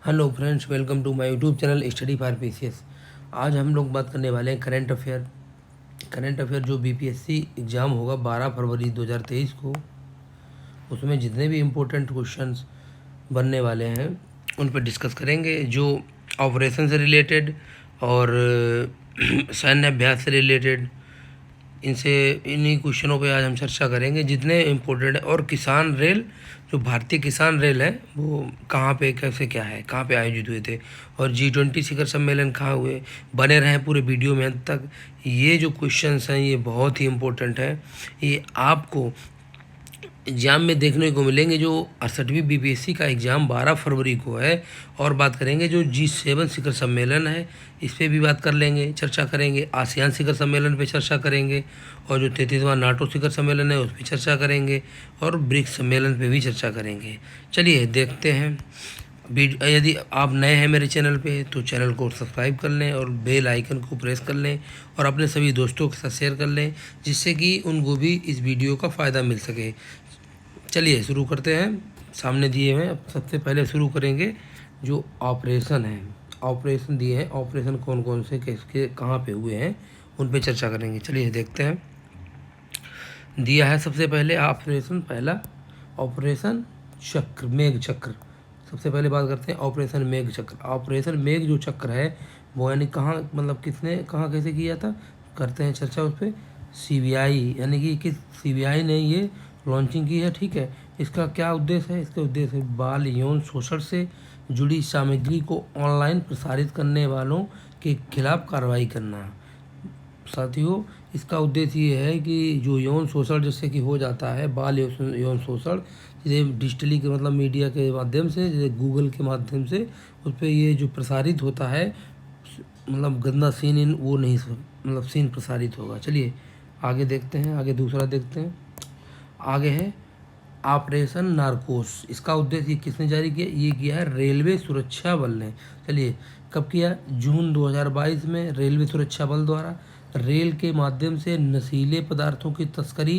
Hello friends, welcome to my YouTube channel study for PCS. आज हम लोग बात करने वाले हैं करंट अफेयर जो बीपीएससी एग्ज़ाम होगा 12 फरवरी 2023 को। उसमें जितने भी इम्पोर्टेंट क्वेश्चंस बनने वाले हैं उन पर डिस्कस करेंगे, जो ऑपरेशन से रिलेटेड और सैन्य अभ्यास से रिलेटेड। इन्हीं क्वेश्चनों पे आज हम चर्चा करेंगे जितने इम्पोर्टेंट है। और किसान रेल, जो भारतीय किसान रेल है, वो कहाँ पे, कैसे, क्या है, कहाँ पे आयोजित हुए थे, और G20 शिखर सम्मेलन कहाँ हुए। बने रहें पूरे वीडियो में अंत तक। ये जो क्वेश्चंस हैं ये बहुत ही इम्पोर्टेंट है, ये आपको एग्ज़ाम में देखने को मिलेंगे। जो 68वीं बीपीएससी का एग्ज़ाम 12 फरवरी को है। और बात करेंगे जो G7 शिखर सम्मेलन है, इस पर भी बात कर लेंगे, चर्चा करेंगे। आसियान शिखर सम्मेलन पे चर्चा करेंगे, और जो 33वां नाटो शिखर सम्मेलन है उस पर चर्चा करेंगे, और ब्रिक्स सम्मेलन पे भी चर्चा करेंगे। चलिए देखते हैं। यदि आप नए हैं मेरे चैनल पे तो चैनल को सब्सक्राइब कर लें और बेल आइकन को प्रेस कर लें, और अपने सभी दोस्तों के साथ शेयर कर लें, जिससे कि उनको भी इस वीडियो का फ़ायदा मिल सके। चलिए शुरू करते हैं। सामने दिए हुए हैं, अब सबसे पहले शुरू करेंगे जो ऑपरेशन है। ऑपरेशन दिए हैं, ऑपरेशन कौन कौन से, किसके, कहाँ पे हुए हैं, उन पे चर्चा करेंगे। चलिए देखते हैं। दिया है सबसे पहले ऑपरेशन, पहला ऑपरेशन चक्र, मेघ चक्र। सबसे पहले बात करते हैं ऑपरेशन मेघ चक्र। ऑपरेशन मेघ जो चक्र है वो यानी कहाँ, मतलब किसने, कहाँ, कैसे किया था, करते हैं चर्चा उस पर। सीबीआई, यानी कि किस सीबीआई ने ये लॉन्चिंग की है, ठीक है। इसका क्या उद्देश्य है? इसका उद्देश्य है बाल यौन शोषण से जुड़ी सामग्री को ऑनलाइन प्रसारित करने वालों के खिलाफ कार्रवाई करना। साथियों, इसका उद्देश्य ये है कि जो यौन शोषण जैसे कि हो जाता है, बाल यौन शोषण, जैसे डिजिटली के मतलब मीडिया के माध्यम से, जैसे गूगल के माध्यम से उस पर ये जो प्रसारित होता है, मतलब गंदा सीन इन वो नहीं, मतलब सीन प्रसारित होगा। चलिए आगे देखते हैं, आगे दूसरा देखते हैं। आगे है ऑपरेशन नारकोस। इसका उद्देश्य किसने जारी किया? ये किया है रेलवे सुरक्षा बल ने। चलिए कब किया? जून 2022 में रेलवे सुरक्षा बल द्वारा रेल के माध्यम से नशीले पदार्थों की तस्करी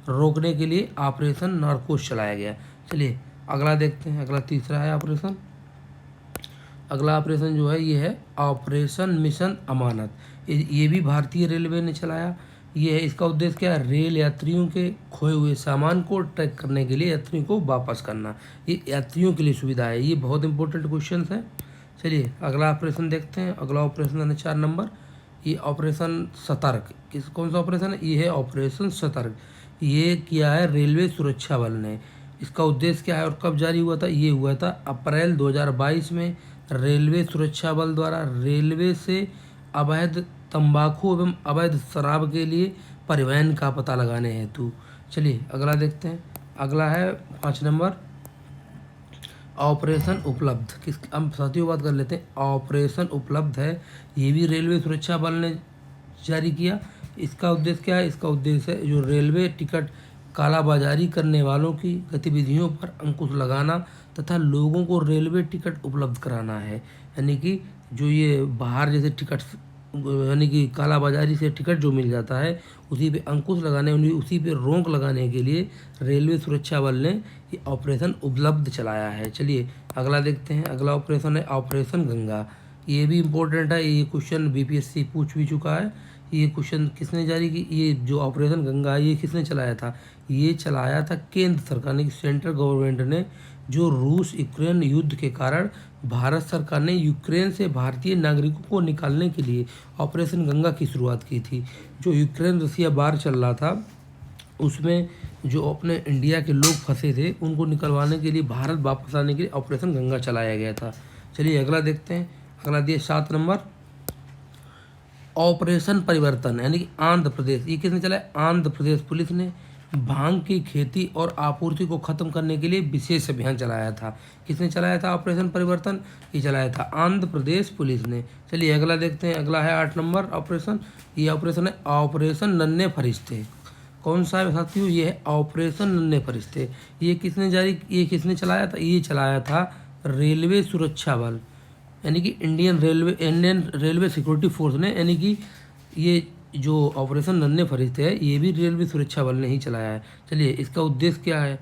रोकने के लिए ऑपरेशन नारकोस चलाया गया। चलिए अगला देखते हैं। अगला तीसरा है ऑपरेशन। अगला ऑपरेशन जो है ये है ऑपरेशन मिशन अमानत। ये भी भारतीय रेलवे ने चलाया। ये है, इसका उद्देश्य क्या है? रेल यात्रियों के खोए हुए सामान को ट्रैक करने के लिए यात्रियों को वापस करना। ये यात्रियों के लिए सुविधा है। ये बहुत इंपॉर्टेंट क्वेश्चन है। चलिए अगला ऑपरेशन देखते हैं। अगला ऑपरेशन है 4 नंबर, ये ऑपरेशन सतर्क। कौन सा ऑपरेशन है? ये है ऑपरेशन सतर्क। ये किया है रेलवे सुरक्षा बल ने। इसका उद्देश्य क्या है और कब जारी हुआ था? ये हुआ था अप्रैल 2022 में। रेलवे सुरक्षा बल द्वारा रेलवे से अवैध तंबाकू एवं अवैध शराब के लिए परिवहन का पता लगाने हेतु। चलिए अगला देखते हैं। अगला है 5 नंबर, ऑपरेशन उपलब्ध। किस, हम साथियों बात कर लेते हैं। ऑपरेशन उपलब्ध है, ये भी रेलवे सुरक्षा बल ने जारी किया। इसका उद्देश्य क्या है? इसका उद्देश्य है जो रेलवे टिकट कालाबाजारी करने वालों की गतिविधियों पर अंकुश लगाना तथा लोगों को रेलवे टिकट उपलब्ध कराना है। यानी कि जो ये बाहर जैसे टिकट, यानी कि कालाबाजारी से टिकट जो मिल जाता है, उसी पे अंकुश लगाने, उसी पे रोक लगाने के लिए रेलवे सुरक्षा बल ने ये ऑपरेशन उपलब्ध चलाया है। चलिए अगला देखते हैं। अगला ऑपरेशन है ऑपरेशन गंगा। ये भी इम्पोर्टेंट है, ये क्वेश्चन बीपीएससी पूछ भी चुका है। ये क्वेश्चन किसने जारी की? ये जो ऑपरेशन गंगा है ये किसने चलाया था? ये चलाया था केंद्र सरकार ने, सेंट्रल गवर्नमेंट ने। जो रूस यूक्रेन युद्ध के कारण भारत सरकार ने यूक्रेन से भारतीय नागरिकों को निकालने के लिए ऑपरेशन गंगा की शुरुआत की थी। जो यूक्रेन रसिया वार चल रहा था, उसमें जो अपने इंडिया के लोग फंसे थे उनको निकलवाने के लिए, भारत वापस आने के लिए ऑपरेशन गंगा चलाया गया था। चलिए अगला देखते हैं। अगला दिया 7 नंबर, ऑपरेशन परिवर्तन, यानी कि आंध्र प्रदेश। ये किसने चलाया? आंध्र प्रदेश पुलिस ने भांग की खेती और आपूर्ति को खत्म करने के लिए विशेष अभियान चलाया था। किसने चलाया था ऑपरेशन परिवर्तन? ये चलाया था आंध्र प्रदेश पुलिस ने। चलिए अगला देखते हैं। अगला है 8 नंबर ऑपरेशन। ये ऑपरेशन है ऑपरेशन नन्हे फरिश्ते। कौन सा है साथियों? ये है ऑपरेशन नन्हे फरिश्ते। ये किसने चलाया था? ये चलाया था रेलवे सुरक्षा बल, यानी कि इंडियन रेलवे सिक्योरिटी फोर्स ने। यानी कि ये जो ऑपरेशन नन्हे फरिश्ते है ये भी रेलवे सुरक्षा बल ने ही चलाया है। चलिए इसका उद्देश्य क्या है?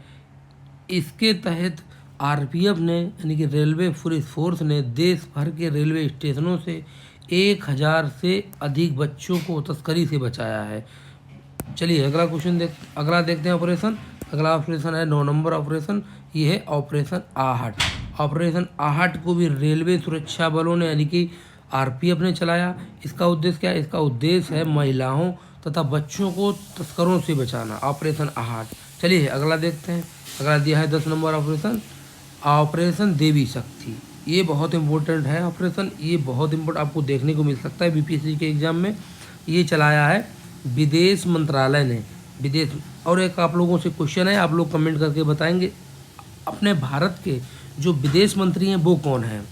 इसके तहत आरपीएफ ने यानी कि रेलवे पुलिस फोर्स ने देश भर के रेलवे स्टेशनों से 1000 से अधिक बच्चों को तस्करी से बचाया है। चलिए अगला देखते हैं ऑपरेशन। अगला ऑपरेशन है 9 नंबर ऑपरेशन, ये है ऑपरेशन आहट। ऑपरेशन आहट को भी रेलवे सुरक्षा बलों ने यानी कि आरपीएफ ने चलाया। इसका उद्देश्य क्या है? इसका उद्देश्य है महिलाओं तथा बच्चों को तस्करों से बचाना, ऑपरेशन आहट। चलिए अगला देखते हैं। अगला दिया है 10 नंबर ऑपरेशन, ऑपरेशन देवी शक्ति। ये बहुत इंपॉर्टेंट है ऑपरेशन, ये बहुत इंपॉर्टेंट आपको देखने को मिल सकता है बीपीएससी के एग्जाम में। ये चलाया है विदेश मंत्रालय ने। और एक आप लोगों से क्वेश्चन है, आप लोग कमेंट करके बताएंगे अपने भारत के जो विदेश मंत्री हैं वो कौन है,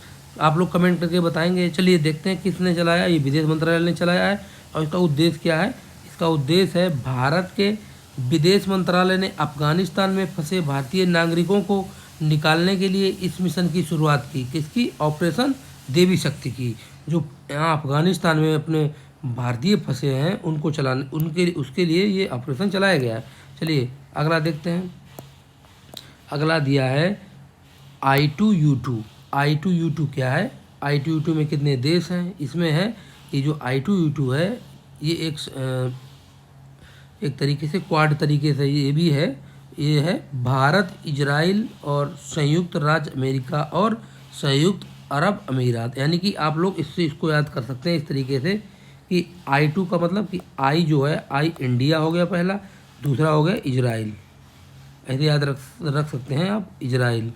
आप लोग कमेंट करके बताएंगे। चलिए देखते हैं किसने चलाया। ये विदेश मंत्रालय ने चलाया है और इसका उद्देश्य क्या है? इसका उद्देश्य है भारत के विदेश मंत्रालय ने अफगानिस्तान में फंसे भारतीय नागरिकों को निकालने के लिए इस मिशन की शुरुआत की। किसकी? ऑपरेशन देवी शक्ति की। जो यहाँ अफगानिस्तान में अपने भारतीय फंसे हैं उनको चलाने उसके लिए ये ऑपरेशन चलाया गया है। चलिए अगला देखते हैं। अगला दिया है I2U2। I2U2 क्या है? I2U2 में कितने देश हैं? इसमें है ये जो I2U2 है ये एक तरीके से क्वाड तरीके से ये भी है। ये है भारत, इजराइल और संयुक्त राज्य अमेरिका और संयुक्त अरब अमीरात। यानी कि आप लोग इसको याद कर सकते हैं इस तरीके से कि I2 का मतलब कि I जो है I इंडिया हो गया पहला, दूसरा हो गया इजराइल। ऐसे याद रख सकते हैं आप, इजराइल।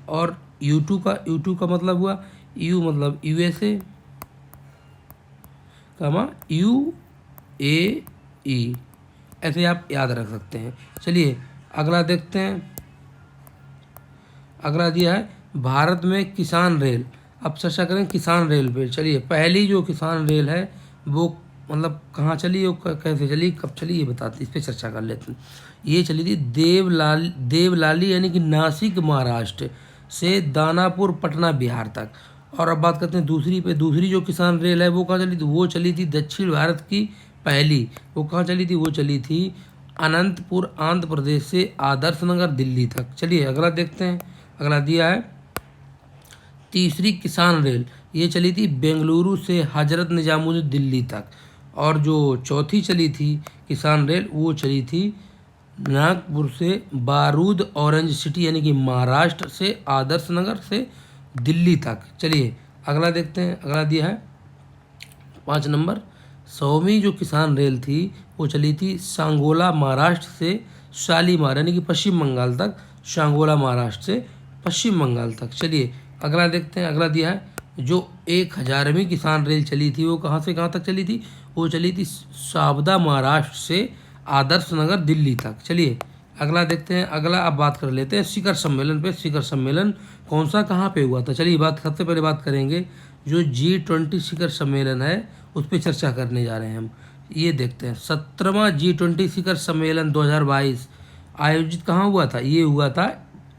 और U2 का मतलब हुआ U मतलब USA, UAE। ऐसे आप याद रख सकते हैं। चलिए अगला देखते हैं। अगला दिया है भारत में किसान रेल। अब चर्चा करें किसान रेल पे। चलिए पहली जो किसान रेल है वो मतलब कहाँ चली और कैसे चली, कब चली, ये बताते, इस पर चर्चा कर लेते हैं। ये चली थी देवलाली यानी कि नासिक महाराष्ट्र से दानापुर पटना बिहार तक। और अब बात करते हैं दूसरी जो किसान रेल है वो कहाँ चली थी? वो चली थी दक्षिण भारत की पहली। वो कहाँ चली थी? वो चली थी अनंतपुर आंध्र प्रदेश से आदर्श नगर दिल्ली तक। चलिए अगला देखते हैं। अगला दिया है तीसरी किसान रेल। ये चली थी बेंगलुरु से हजरत निजामुद्दीन दिल्ली तक। और जो चौथी चली थी किसान रेल वो चली थी नागपुर से बारूद ऑरेंज सिटी यानी कि महाराष्ट्र से आदर्श नगर से दिल्ली तक। चलिए अगला देखते हैं। अगला दिया है 5 नंबर 100वीं जो किसान रेल थी वो चली थी सांगोला महाराष्ट्र से शालीमार यानी कि पश्चिम बंगाल तक, सांगोला महाराष्ट्र से पश्चिम बंगाल तक। चलिए अगला देखते हैं। अगला दिया है जो 1000वीं किसान रेल चली थी वो कहाँ से कहाँ तक चली थी? वो चली थी सावदा महाराष्ट्र से आदर्श नगर दिल्ली तक। चलिए अगला देखते हैं। अगला अब बात कर लेते हैं शिखर सम्मेलन पे। शिखर सम्मेलन कौन सा कहाँ पे हुआ था? चलिए सबसे पहले बात करेंगे जो G20 शिखर सम्मेलन है उस पर चर्चा करने जा रहे हैं हम। ये देखते हैं 17वां G20 शिखर सम्मेलन 2022 आयोजित कहाँ हुआ था? ये हुआ था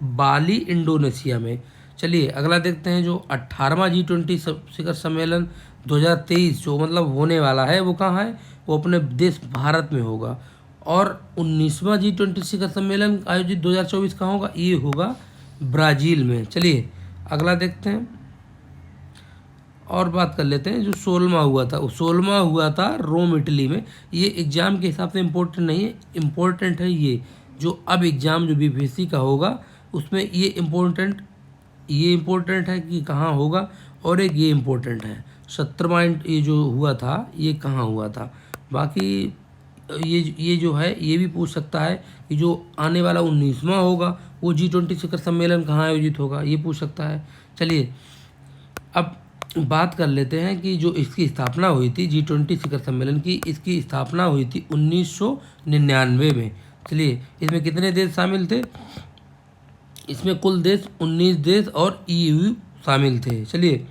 बाली इंडोनेशिया में। चलिए अगला देखते हैं जो 18वां G20 शिखर सम्मेलन 2023 जो मतलब होने वाला है वो कहाँ है? वो अपने देश भारत में होगा। और 19वां G20 शिखर सम्मेलन आयोजित 2024 कहाँ होगा? ये होगा ब्राज़ील में। चलिए अगला देखते हैं और बात कर लेते हैं जो 16वां हुआ था। वो 16वां हुआ था रोम इटली में। ये एग्ज़ाम के हिसाब से इम्पोर्टेंट नहीं है, इम्पोर्टेंट है ये जो अब एग्ज़ाम जो बीपीएससी का होगा उसमें ये इम्पोर्टेंट है कि कहाँ होगा। और एक ये इम्पोर्टेंट है 17वां ये जो हुआ था ये कहाँ हुआ था। बाकी ये जो है ये भी पूछ सकता है कि जो आने वाला 19वां होगा वो G20 शिखर सम्मेलन कहाँ आयोजित होगा, ये पूछ सकता है। चलिए अब बात कर लेते हैं कि जो इसकी स्थापना हुई थी G20 शिखर सम्मेलन की, इसकी स्थापना हुई थी 1999 में। चलिए इसमें कितने देश शामिल थे? इसमें कुल देश 19 देश और EU शामिल थे। चलिए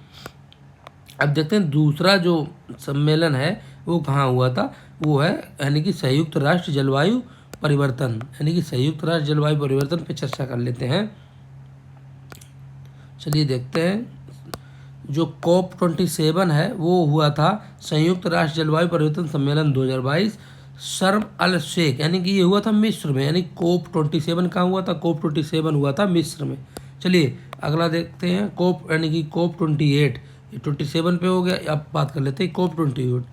अब देखते हैं दूसरा जो सम्मेलन है वो कहाँ हुआ था। वो है यानी कि संयुक्त राष्ट्र जलवायु परिवर्तन, यानी कि संयुक्त राष्ट्र जलवायु परिवर्तन पे चर्चा कर लेते हैं। चलिए देखते हैं जो COP27 है वो हुआ था संयुक्त राष्ट्र जलवायु परिवर्तन सम्मेलन 2022 शर्म अल शेख, यानी कि ये हुआ था मिस्र में, यानी कोप 27 कहाँ हुआ था? कोप 27 हुआ था मिस्र में। चलिए अगला देखते हैं, कोप यानी कि कोप 28, ये 27 पे हो गया। अब बात कर लेते हैं कोप 28,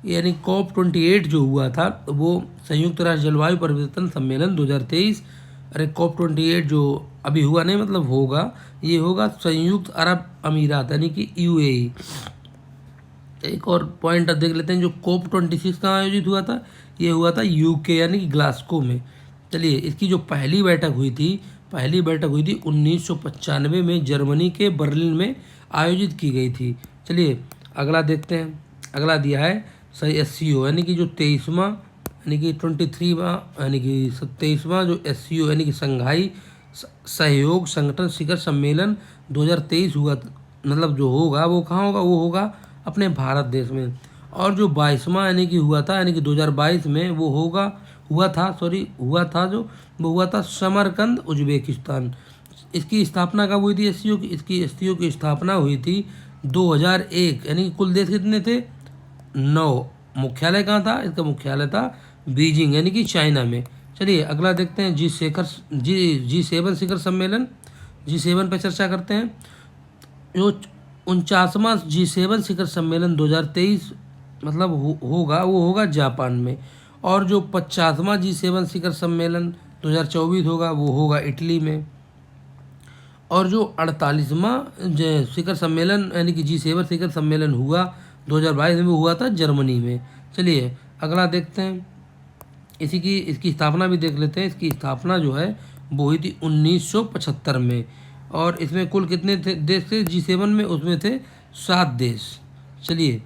यानी कोप 28 जो हुआ था वो संयुक्त राष्ट्र जलवायु परिवर्तन सम्मेलन 2023। अरे कोप 28 जो अभी हुआ नहीं, मतलब होगा, ये होगा संयुक्त अरब अमीरात यानी कि यूएई। एक और पॉइंट देख लेते हैं, जो कोप 26 कहाँ आयोजित हुआ था? ये हुआ था यूके यानी कि ग्लासगो में। चलिए इसकी जो पहली बैठक हुई थी 1995 में जर्मनी के बर्लिन में आयोजित की गई थी। चलिए अगला देखते हैं, अगला दिया है SCO यानी कि जो 23वां यानी कि 23वां यानी कि 27वां जो SCO यानी कि संघाई सहयोग संगठन शिखर सम्मेलन 2023 हुआ, मतलब जो होगा वो कहाँ होगा? वो होगा अपने भारत देश में। और जो 22वां यानी कि हुआ था, यानी कि 2022 में वो हुआ था समरकंद उज्बेकिस्तान। इसकी स्थापना कब हुई थी? एससीओ की स्थापना हुई थी 2001, यानी कि कुल देश कितने थे? 9। मुख्यालय कहाँ था? इसका मुख्यालय था बीजिंग यानी कि चाइना में। चलिए अगला देखते हैं, G7 शिखर सम्मेलन, G7 पे चर्चा करते हैं। जो 49वां G7 शिखर सम्मेलन 2023 मतलब वो होगा जापान में। और जो 50वां G7 शिखर सम्मेलन 2024 होगा वो होगा इटली में। और जो 48वां शिखर सम्मेलन यानी कि G7 शिखर सम्मेलन हुआ 2022 में हुआ था जर्मनी में। चलिए अगला देखते हैं, इसकी स्थापना भी देख लेते हैं। इसकी स्थापना जो है वो हुई थी 1975 में। और इसमें कुल कितने देश थे G7 में? उसमें थे 7 देश। चलिए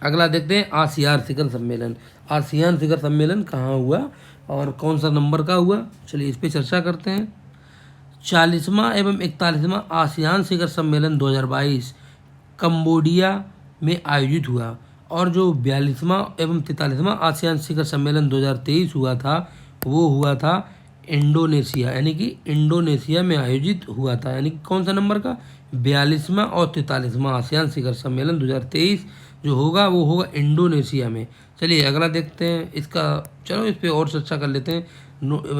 अगला देखते हैं, आसियान शिखर सम्मेलन। आसियान शिखर सम्मेलन कहाँ हुआ और कौन सा नंबर का हुआ? चलिए इस पर चर्चा करते हैं। 40वां एवं 41वां आसियान शिखर सम्मेलन 2022 कंबोडिया में आयोजित हुआ। और जो 42वां एवं 43वां आसियान शिखर सम्मेलन 2023 हुआ था वो हुआ था इंडोनेशिया, यानी कि इंडोनेशिया में आयोजित हुआ था। यानी कि कौन सा नंबर का? 42वां और 43वां आसियान शिखर सम्मेलन 2023 जो होगा वो होगा इंडोनेशिया में। चलिए अगला देखते हैं इसका, चलो इस पर और चर्चा कर लेते हैं।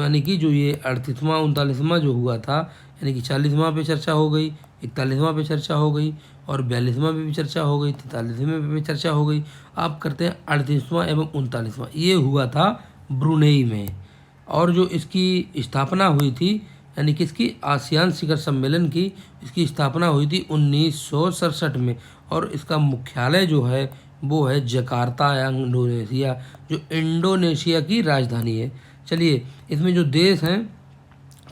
यानी कि जो ये 38वां 39वां जो हुआ था, यानी कि 40वां पे चर्चा हो गई, 41वां पे चर्चा हो गई और 42वां पे भी चर्चा हो गई, 43वें पे भी चर्चा हो गई। आप करते हैं 38वां एवं 39वां, ये हुआ था ब्रुनेई में। और जो इसकी स्थापना हुई थी यानी कि इसकी आसियान शिखर सम्मेलन की इसकी स्थापना हुई थी 1967 में। और इसका मुख्यालय जो है वो है जकार्ता या इंडोनेशिया, जो इंडोनेशिया की राजधानी है। चलिए इसमें जो देश हैं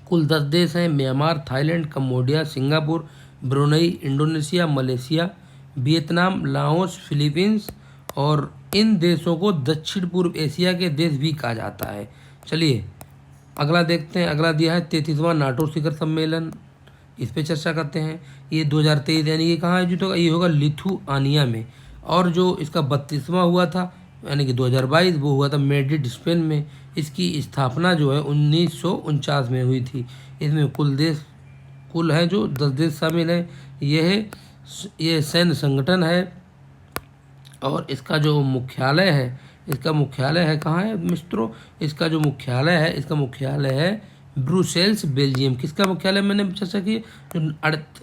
कुल 10 देश हैं, Myanmar, Thailand, Cambodia, Singapore, Brunei, Indonesia, Malaysia, Vietnam, Laos, Philippines. और इन देशों को दक्षिण पूर्व एशिया के देश भी कहा जाता है। चलिए अगला देखते हैं, अगला दिया है 33वां नाटो शिखर सम्मेलन, इस पे चर्चा करते हैं। ये 2023 यानी ये कहाँ आयोजित होगा? ये होगा लिथुआनिया में। और जो इसका 32वां हुआ था यानी कि 2022 वो हुआ था मैड्रिड स्पेन में। इसकी स्थापना जो है 1949 में हुई थी। इसमें कुल है जो 10 देश शामिल हैं। ये सैन्य संगठन है और इसका जो मुख्यालय है कहाँ है मित्रों? इसका मुख्यालय है ब्रुसेल्स, बेल्जियम। किसका मुख्यालय मैंने चर्चा की? जो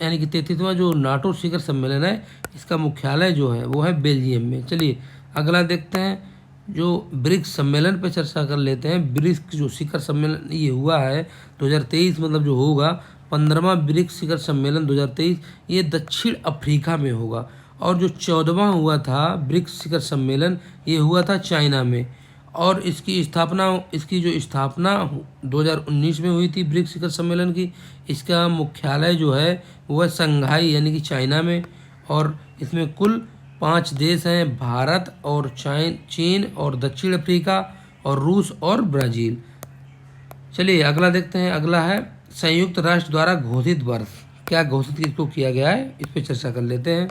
यानी कि 33वां जो नाटो शिखर सम्मेलन है इसका मुख्यालय जो है वो है बेल्जियम में। चलिए अगला देखते हैं, जो ब्रिक्स सम्मेलन पर चर्चा कर लेते हैं। ब्रिक्स जो शिखर सम्मेलन ये हुआ है 2023 मतलब जो होगा 15वां ब्रिक्स शिखर सम्मेलन 2023 ये दक्षिण अफ्रीका में होगा। और जो 14वां हुआ था ब्रिक्स शिखर सम्मेलन ये हुआ था चाइना में। और इसकी जो स्थापना 2019 में हुई थी ब्रिक्स शिखर सम्मेलन की। इसका मुख्यालय जो है वो है संघाई यानी कि चाइना में। और इसमें कुल 5 देश हैं, भारत और चीन और दक्षिण अफ्रीका और रूस और ब्राज़ील। चलिए अगला देखते हैं, अगला है संयुक्त राष्ट्र द्वारा घोषित वर्ष। क्या घोषित किसको किया गया है इस पर चर्चा कर लेते हैं।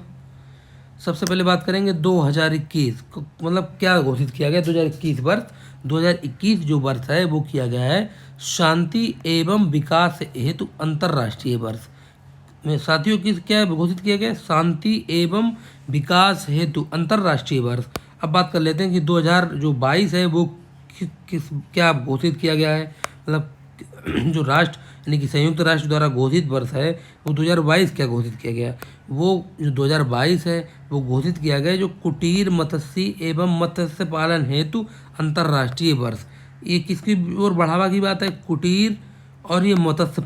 सबसे पहले बात करेंगे 2021 मतलब क्या घोषित किया गया 2021 वर्ष। 2021 जो वर्ष है वो किया गया है शांति एवं विकास हेतु अंतर्राष्ट्रीय वर्ष में। साथियों क्या घोषित किया गया? शांति एवं विकास हेतु अंतर्राष्ट्रीय वर्ष। अब बात कर लेते हैं कि 2022 है वो किस क्या घोषित किया गया है, मतलब जो राष्ट्र यानी कि संयुक्त राष्ट्र द्वारा घोषित वर्ष है वो 2022 क्या घोषित किया गया। वो जो 2022 है वो घोषित किया गया जो कुटीर मत्स्य एवं मत्स्य पालन हेतु अंतर्राष्ट्रीय वर्ष। ये किसकी ओर बढ़ावा की बात है, कुटीर और ये मत्स्य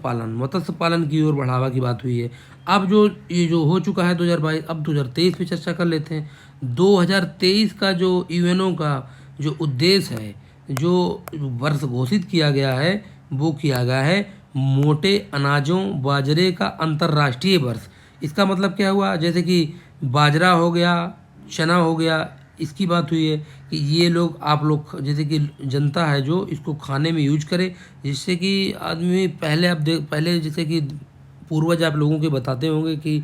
पालन की ओर बढ़ावा की बात हुई है। अब जो ये जो हो चुका है 2022, अब 2023 पे चर्चा कर लेते हैं। 2023 का जो यूएनओ का जो उद्देश्य है, जो वर्ष घोषित किया गया है वो किया गया है मोटे अनाजों बाजरे का अंतर्राष्ट्रीय वर्ष। इसका मतलब क्या हुआ, जैसे कि बाजरा हो गया, चना हो गया, इसकी बात हुई है कि ये लोग आप लोग जैसे कि जनता है जो इसको खाने में यूज करे, जिससे कि आदमी पहले आप देख पहले जैसे कि पूर्वज आप लोगों के बताते होंगे कि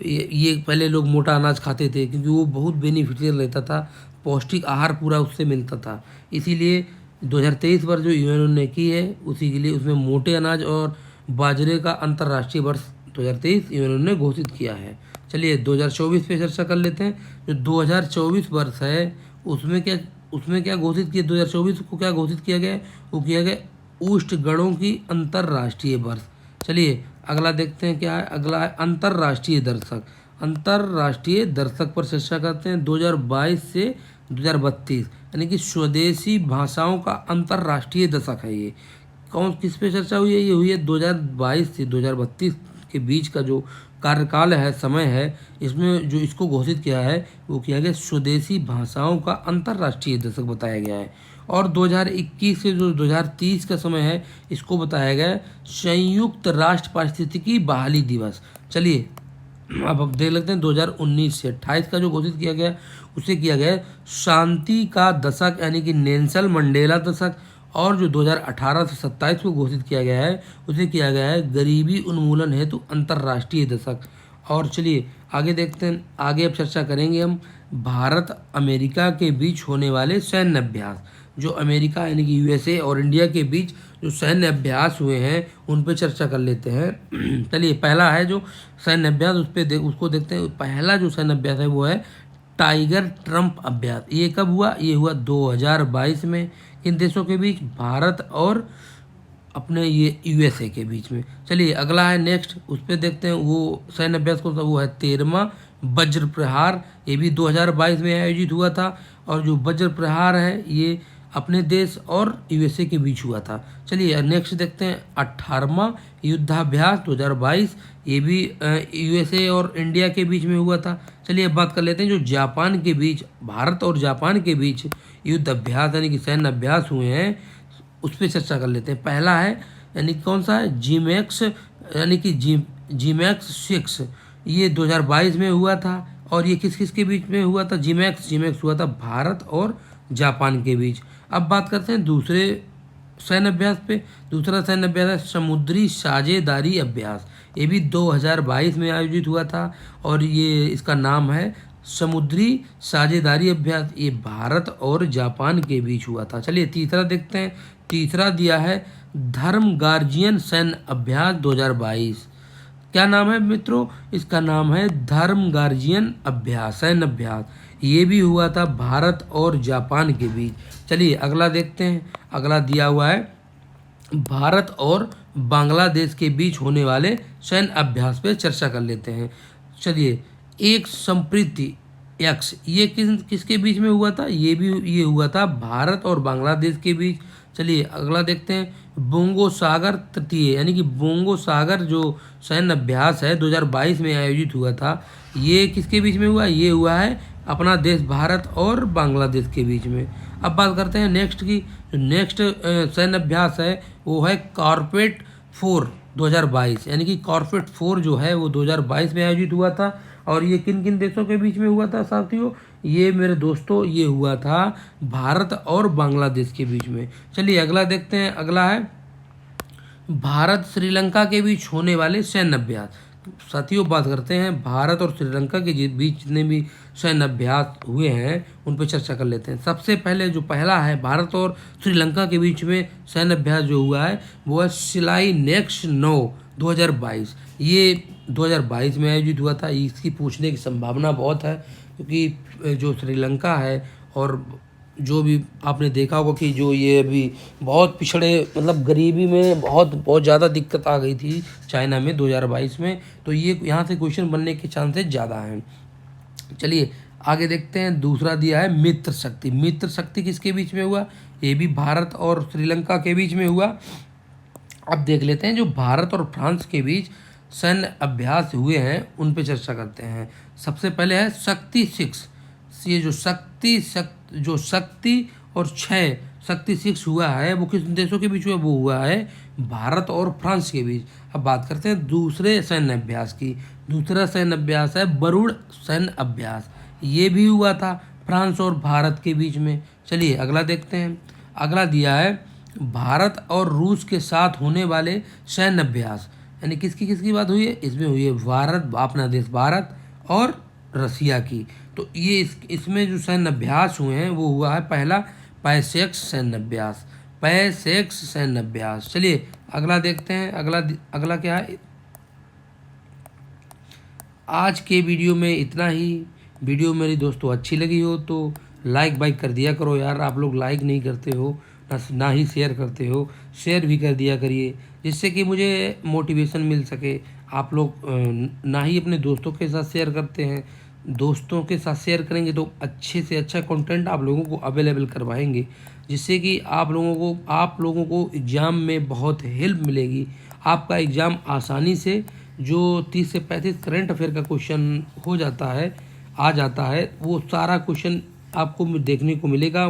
ये पहले लोग मोटा अनाज खाते थे क्योंकि वो बहुत बेनिफिशियल रहता था, पौष्टिक आहार पूरा उससे मिलता था। इसीलिए 2023 वर्ष जो यूएनओ ने की है उसी के लिए उसमें मोटे अनाज और बाजरे का अंतर्राष्ट्रीय वर्ष 2023 यूएनओ ने घोषित किया है। चलिए 2024 पे चर्चा कर लेते हैं। जो 2024 वर्ष है उसमें क्या घोषित किया, 2024 को क्या घोषित किया गया, वो किया गया उष्णगणों की अंतर्राष्ट्रीय वर्ष। चलिए अगला देखते हैं क्या है, अगला है अंतर्राष्ट्रीय दर्शक। अंतर्राष्ट्रीय दर्शक पर चर्चा करते हैं। 2022 से 2032 यानी कि स्वदेशी भाषाओं का अंतर्राष्ट्रीय दशक है ये। किस पे चर्चा हुई है, ये हुई है 2022 से 2032 के बीच का जो कार्यकाल है, समय है, इसमें जो इसको घोषित किया है वो किया गया स्वदेशी भाषाओं का अंतर्राष्ट्रीय दशक बताया गया है। और 2021 से जो 2030 का समय है इसको बताया गया है संयुक्त राष्ट्र पारिस्थितिकी बहाली दिवस। चलिए अब देख लेते हैं 2019 से 28 का जो घोषित किया गया उसे किया गया शांति का दशक यानी कि नेल्सन मंडेला दशक। और जो 2018 से 27 को घोषित किया गया है उसे किया गया है गरीबी उन्मूलन हेतु अंतर्राष्ट्रीय दशक। और चलिए आगे देखते हैं, आगे अब चर्चा करेंगे हम भारत अमेरिका के बीच होने वाले सैन्य अभ्यास। जो अमेरिका यानी कि यूएसए और इंडिया के बीच जो सैन्य अभ्यास हुए हैं उन पर चर्चा कर लेते हैं। चलिए पहला है जो सैन्य अभ्यास उसको देखते हैं। पहला जो सैन्य अभ्यास है वो है टाइगर ट्रम्प अभ्यास। ये कब हुआ, ये हुआ 2022 में। किन देशों के बीच, भारत और अपने ये यूएसए के बीच में। चलिए अगला है नेक्स्ट, उस पर देखते हैं वो सैन्य अभ्यास को, वो है 13वां वज्र प्रहार। ये भी 2022 में आयोजित हुआ था। और जो वज्र प्रहार है ये अपने देश और यूएसए के बीच हुआ था। चलिए नेक्स्ट देखते हैं 18वां युद्धाभ्यास 2022। ये भी यूएसए और इंडिया के बीच में हुआ था। चलिए अब बात कर लेते हैं जो जापान के बीच, भारत और जापान के बीच युद्ध अभ्यास यानी कि सैन्य अभ्यास हुए हैं उस पर चर्चा कर लेते हैं। पहला है यानी कौन सा है, जीमैक्स यानी कि जीमैक्स 6। ये 2022 में हुआ था। और ये किस किस के बीच में हुआ था, जीमैक्स हुआ था भारत और जापान के बीच। अब बात करते हैं दूसरे सैन्य अभ्यास पे। दूसरा सैन्य अभ्यास है समुद्री साझेदारी अभ्यास। ये भी 2022 में आयोजित हुआ था और ये इसका नाम है समुद्री साझेदारी अभ्यास। ये भारत और जापान के बीच हुआ था। चलिए तीसरा देखते हैं। तीसरा दिया है धर्म गार्जियन सैन्य अभ्यास 2022। क्या नाम है मित्रों, इसका नाम है धर्म गार्जियन अभ्यास, सैन्य अभ्यास। ये भी हुआ था भारत और जापान के बीच। चलिए अगला देखते हैं। अगला दिया हुआ है भारत और बांग्लादेश के बीच होने वाले सैन्य अभ्यास पे चर्चा कर लेते हैं। चलिए एक संप्रीति एक्स, ये किसके बीच में हुआ था, ये हुआ था भारत और बांग्लादेश के बीच। चलिए अगला देखते हैं बोंगो सागर तटीय यानी कि बोंगो सागर जो सैन्य अभ्यास है 2022 में आयोजित हुआ था। ये किसके बीच में हुआ, ये हुआ है अपना देश भारत और बांग्लादेश के बीच में। अब बात करते हैं नेक्स्ट की। नेक्स्ट सैन्य अभ्यास है वो है कॉर्पेट 4 2022 यानी कि कॉर्पेट 4 जो है वो 2022 में आयोजित हुआ था। और ये किन किन देशों के बीच में हुआ था साथियों, ये मेरे दोस्तों ये हुआ था भारत और बांग्लादेश के बीच में। चलिए अगला देखते हैं। अगला है भारत श्रीलंका के बीच होने वाले सैन्य अभ्यास। साथियों बात करते हैं भारत और श्रीलंका के बीच जितने भी सैन्य अभ्यास हुए हैं उन पर चर्चा कर लेते हैं। सबसे पहले जो पहला है भारत और श्रीलंका के बीच में सैन्य अभ्यास जो हुआ है वो है सिलाई नेक्स्ट 9 2022। ये 2022 में आयोजित हुआ था। इसकी पूछने की संभावना बहुत है क्योंकि जो श्रीलंका है और जो भी आपने देखा होगा कि जो ये अभी बहुत पिछड़े मतलब गरीबी में बहुत ज़्यादा दिक्कत आ गई थी चाइना में 2022 में, तो ये यहाँ से क्वेश्चन बनने के चांसेस ज़्यादा हैं। चलिए आगे देखते हैं। दूसरा दिया है मित्र शक्ति। मित्र शक्ति किसके बीच में हुआ? ये भी भारत और श्रीलंका के बीच में हुआ। अब देख लेते हैं जो भारत और फ्रांस के बीच सैन्य अभ्यास हुए हैं उन पे चर्चा करते हैं। सबसे पहले है शक्ति 6। ये जो शक्ति और 6 शक्ति 6 हुआ है वो किस देशों के बीच में? वो हुआ है भारत और फ्रांस के बीच। अब बात करते हैं दूसरे सैन्य अभ्यास की। दूसरा सैन्य अभ्यास है वरुण सैन्य अभ्यास। ये भी हुआ था फ्रांस और भारत के बीच में। चलिए अगला देखते हैं। अगला दिया है भारत और रूस के साथ होने वाले सैन्य अभ्यास। यानी किसकी किसकी बात हुई है? इसमें हुई है भारत, अपना देश भारत और रसिया की। तो ये इसमें जो सैन्य अभ्यास हुए हैं वो हुआ है पहला पैसेक्स सैन्य अभ्यास। पैसेक्स सैन्य अभ्यास। चलिए अगला देखते हैं। अगला क्या है? आज के वीडियो में इतना ही। वीडियो मेरी दोस्तों अच्छी लगी हो तो लाइक कर दिया करो यार। आप लोग लाइक नहीं करते हो, ना ही शेयर करते हो। शेयर भी कर दिया करिए जिससे कि मुझे मोटिवेशन मिल सके। आप लोग ना ही अपने दोस्तों के साथ शेयर करते हैं। दोस्तों के साथ शेयर करेंगे तो अच्छे से अच्छा कंटेंट आप लोगों को अवेलेबल करवाएंगे, जिससे कि आप लोगों को एग्ज़ाम में बहुत हेल्प मिलेगी। आपका एग्ज़ाम आसानी से जो 30 से 35 करंट अफेयर का क्वेश्चन आ जाता है वो सारा क्वेश्चन आपको देखने को मिलेगा।